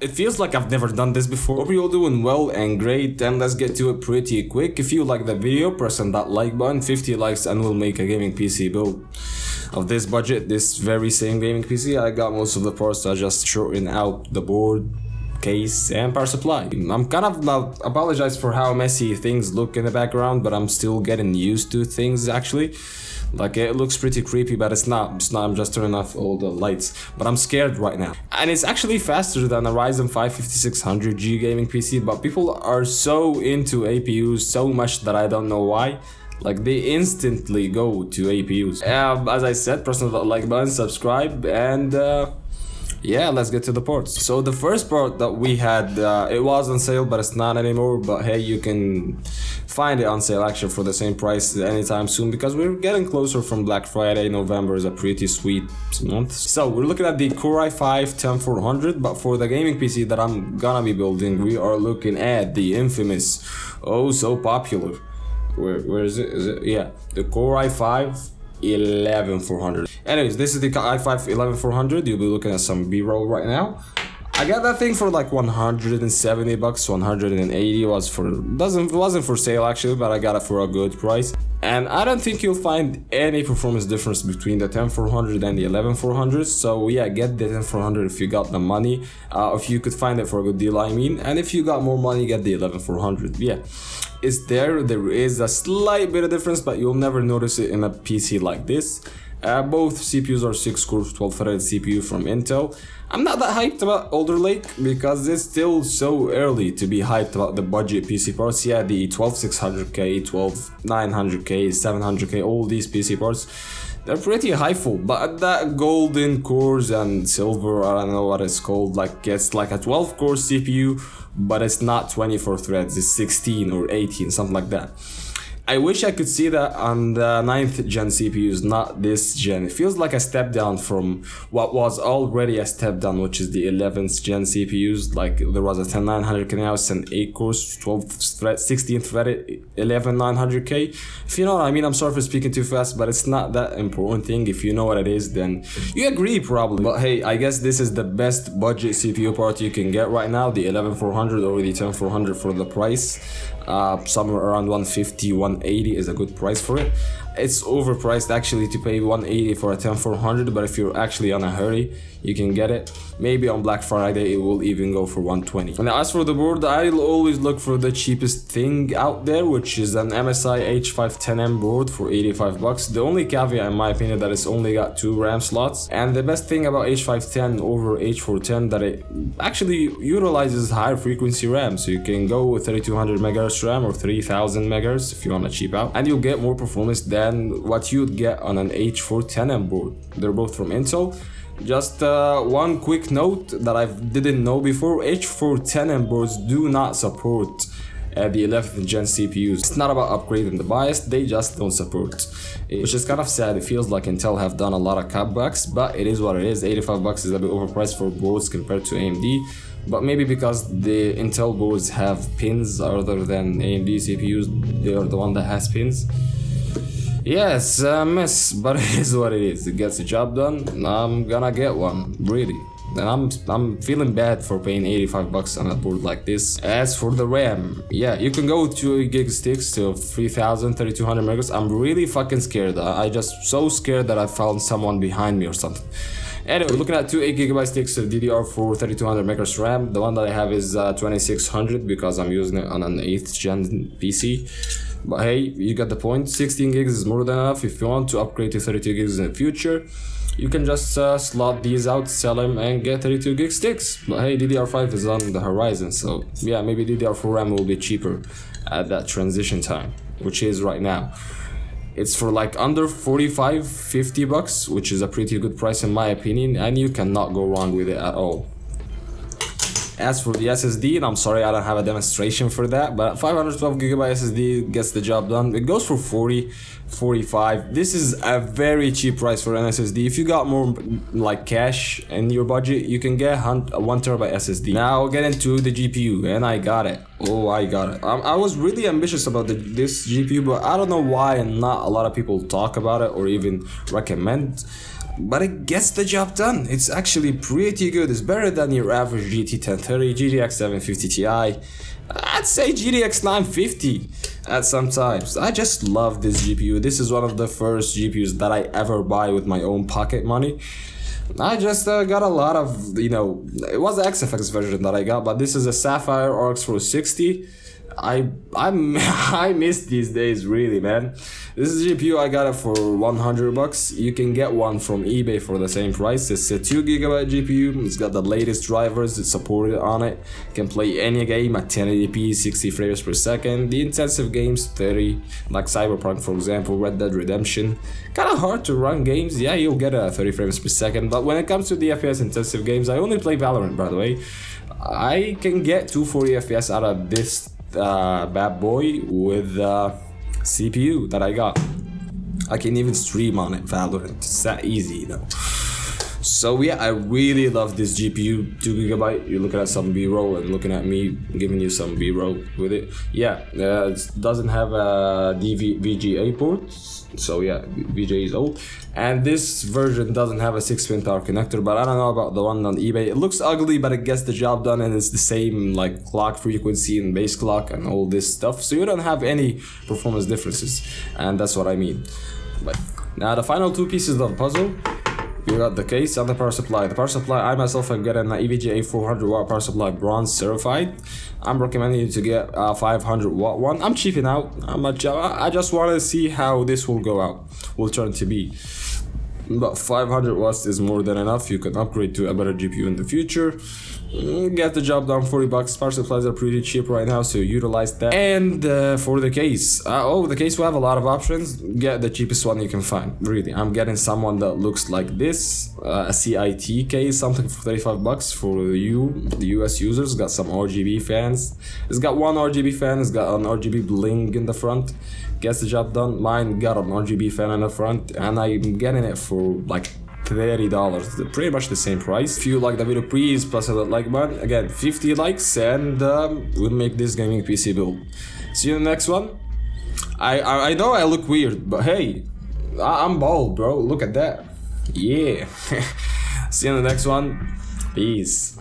It feels like I've never done this before. Hope you're all doing well and great, and let's get to it pretty quick. If you like the video, press on that like button. 50 likes and we'll make a gaming PC build of this budget, this very same gaming PC. I got most of the parts, I just shorten out the board, case and power supply. I'm kind of apologize for how messy things look in the background, but I'm still getting used to things actually. Like, it looks pretty creepy, but it's not. I'm just turning off all the lights. But I'm scared right now. And it's actually faster than a Ryzen 5 5600G gaming PC, but people are so into APUs so much that I don't know why. Like, they instantly go to APUs. As I said, press the like button, subscribe, and yeah, let's get to the parts. So the first part that we had, it was on sale, but it's not anymore. But hey, you can find it on sale actually for the same price anytime soon, because we're getting closer from Black Friday. November is a pretty sweet month. So we're looking at the Core i5-10400, but for the gaming PC that I'm gonna be building, we are looking at the infamous, oh so popular, where is it? Yeah, the Core i5-11400. Anyways, this is the i5-11400. You'll be looking at some B-roll right now. I got that thing for like 170 bucks, 180 it wasn't for sale actually, but I got it for a good price. And I don't think you'll find any performance difference between the 10400 and the 11400. So yeah, get the 10400 if you got the money, if you could find it for a good deal, I mean. And if you got more money, get the 11400. Yeah, it's there is a slight bit of difference, but you'll never notice it in a PC like this. Both CPUs are 6-core 12-threaded CPU from Intel. I'm not that hyped about Alder Lake because it's still so early to be hyped about the budget PC parts. Yeah, the 12600K, 12900K, 700K, all these PC parts, they're pretty hypeful. But that golden cores and silver, I don't know what it's called, like it's like a 12-core CPU, but it's not 24 threads, it's 16 or 18, something like that. I wish I could see that on the 9th gen CPUs, not this gen. It feels like a step down from what was already a step down, which is the 11th gen CPUs. Like, there was a 10900K, now it's an 8 cores, 16 threaded 11900K. If you know what I mean. I'm sorry for speaking too fast, but it's not that important thing. If you know what it is, then you agree probably. But hey, I guess this is the best budget CPU part you can get right now, the 11400 or the 10400 for the price. Somewhere around 150, 180 is a good price for it. It's overpriced actually to pay 180 for a 10400, but if you're actually on a hurry, you can get it. Maybe on Black Friday it will even go for 120. And as for the board, I'll always look for the cheapest thing out there, which is an MSI H510M board for 85 bucks. The only caveat in my opinion that it's only got 2 RAM slots, and the best thing about H510 over H410 that it actually utilizes higher frequency RAM, so you can go with 3200 MHz RAM or 3000 MHz if you want to cheap out, and you'll get more performance than what you'd get on an H410M board. They're both from Intel. Just one quick note that I didn't know before, H410M boards do not support the 11th gen CPUs. It's not about upgrading the BIOS, they just don't support it, which is kind of sad. It feels like Intel have done a lot of cutbacks, but it is what it is. 85 bucks is a bit overpriced for boards compared to AMD, but maybe because the Intel boards have pins other than AMD CPUs, they are the one that has pins. Yes, a mess, but it is what it is. It gets the job done. I'm gonna get one, really. And I'm feeling bad for paying 85 bucks on a board like this. As for the RAM, yeah, you can go 2 gig sticks to 3000, 3200 megahertz. I'm really fucking scared. I just so scared that I found someone behind me or something. Anyway, we're looking at 2 8GB sticks of DDR4 3200 MHz RAM. The one that I have is 2600 because I'm using it on an 8th gen PC. But hey, you got the point. 16 gigs is more than enough. If you want to upgrade to 32 gigs in the future, you can just slot these out, sell them, and get 32 gig sticks. But hey, DDR5 is on the horizon, so yeah, maybe DDR4 RAM will be cheaper at that transition time, which is right now. It's for like under 45-50 bucks, which is a pretty good price in my opinion, and you cannot go wrong with it at all. As for the SSD, and I'm sorry I don't have a demonstration for that, but 512GB SSD gets the job done. It goes for 40, 45. This is a very cheap price for an SSD. If you got more like cash in your budget, you can get a 1TB SSD. Now get into the GPU, and I got it. Oh, I got it. I was really ambitious about this GPU, but I don't know why not a lot of people talk about it or even recommend. but it gets the job done. It's actually pretty good. It's better than your average GT 1030, GTX 750 Ti. I'd say GTX 950 at some times. I just love this GPU. This is one of the first GPUs that I ever buy with my own pocket money. I just got a lot of, it was the XFX version that I got, but this is a Sapphire RX 460. I miss these days, really, man. This is a GPU. I got it for $100. You can get one from eBay for the same price. It's a 2GB GPU. It's got the latest drivers. It's supported on it. Can play any game at 1080p, 60 frames per second. The intensive games, 30, like Cyberpunk, for example, Red Dead Redemption. Kinda hard to run games. Yeah, you'll get 30 frames per second. But when it comes to the FPS intensive games, I only play Valorant, by the way. I can get 240 FPS out of this bad boy with CPU that I got. I can even stream on it, Valorant. It's that easy, So yeah, I really love this GPU. 2GB. You're looking at some B-roll and looking at me giving you some B-roll with it. Yeah, it doesn't have a VGA port, so yeah, VGA is old. And this version doesn't have a 6-pin power connector, but I don't know about the one on eBay. It looks ugly, but it gets the job done, and it's the same like clock frequency and base clock and all this stuff. So you don't have any performance differences, and that's what I mean. But now the final two pieces of the puzzle. You got the case and the power supply. The power supply, I myself am getting an EVGA 400 watt power supply bronze certified. I'm recommending you to get a 500 watt one. I'm cheaping out. I just want to see how this will go out, will turn to be. But 500 watts is more than enough. You can upgrade to a better GPU in the future. Get the job done. $40. Power supplies are pretty cheap right now, so utilize that. And for the case, the case will have a lot of options. Get the cheapest one you can find. Really, I'm getting someone that looks like this, a CIT case, something for $35 for the US users. Got some RGB fans. It's got one RGB fan. It's got an RGB bling in the front. Gets the job done. Mine got an RGB fan in the front, and I'm getting it for like $30, pretty much the same price. If you like the video, please press that like button. Again, 50 likes and we'll make this gaming PC build. See you in the next one. I know I look weird, but hey, I'm bald, bro. Look at that. Yeah. See you in the next one. Peace.